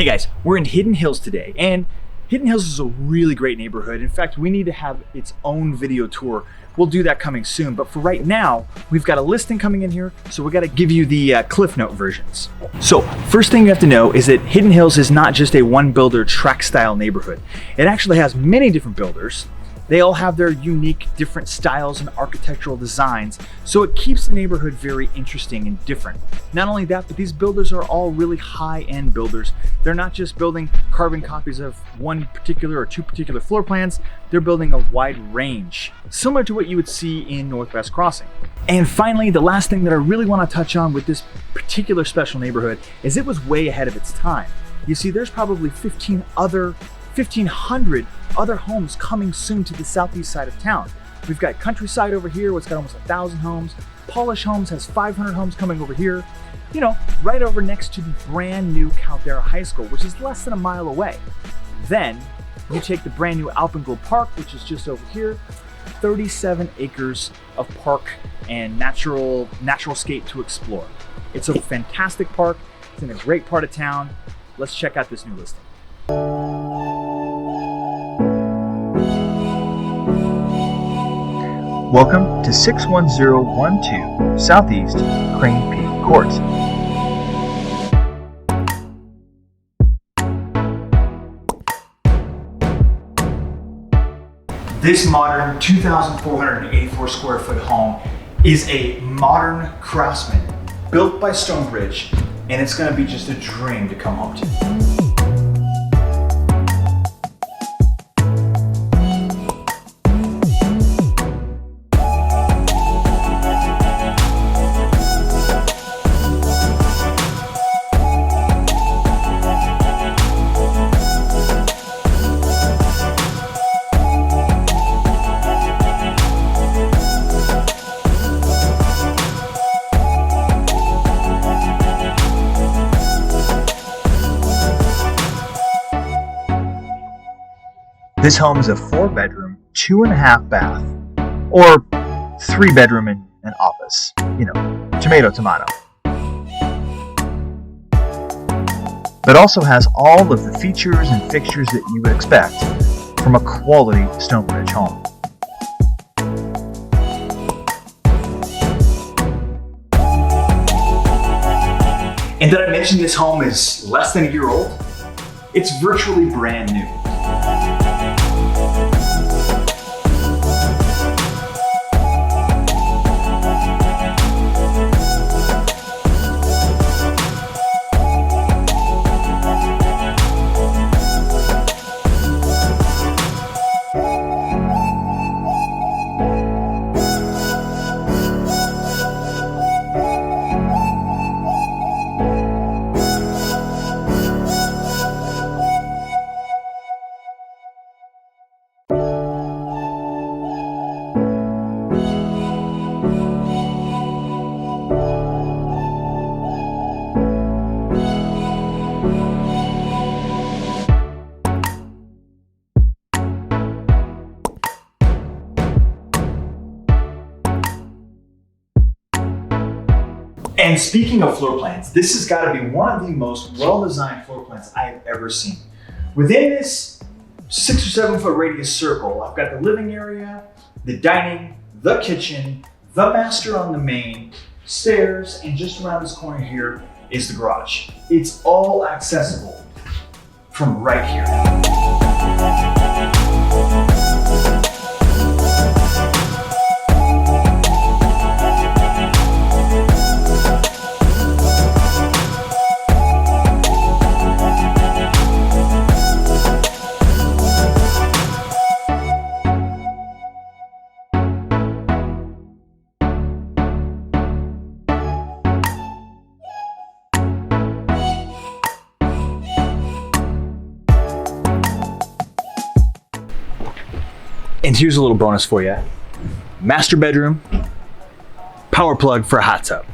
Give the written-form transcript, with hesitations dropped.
Hey guys, we're in Hidden Hills today, and Hidden Hills is a really great neighborhood. In fact, we need to have its own video tour. We'll do that coming soon, but for right now, we've got a listing coming in here, so we gotta give you the Cliff Note versions. So, first thing you have to know is that Hidden Hills is not just a one builder tract style neighborhood. It actually has many different builders. They all have their unique different styles and architectural designs, so it keeps the neighborhood very interesting and different. Not only that, but these builders are all really high-end builders. They're not just building carbon copies of one particular or two particular floor plans, they're building a wide range, similar to what you would see in Northwest Crossing. And finally, the last thing that I really want to touch on with this particular special neighborhood is it was way ahead of its time. You see, there's probably 1,500 other homes coming soon to the southeast side of town. We've got Countryside over here, it's got almost 1,000 homes. Polish Homes has 500 homes coming over here. You know, right over next to the brand new Caldera High School, which is less than a mile away. Then you take the brand new Alpenglow Park, which is just over here. 37 acres of park and natural scape to explore. It's a fantastic park. It's in a great part of town. Let's check out this new listing. Welcome to 61012 Southeast Crane Peak Court. This modern 2,484 square foot home is a modern craftsman built by Stonebridge, and it's gonna be just a dream to come home to. This home is a 4-bedroom, 2.5 bath, or 3-bedroom and an office. You know, tomato, tomato. But also has all of the features and fixtures that you would expect from a quality Stonebridge home. And did I mention this home is less than a year old? It's virtually brand new. And speaking of floor plans, this has got to be one of the most well-designed floor plans I have ever seen. Within this 6 or 7 foot radius circle, I've got the living area, the dining, the kitchen, the master on the main, stairs, and just around this corner here is the garage. It's all accessible from right here. And here's a little bonus for you. Master bedroom, power plug for a hot tub.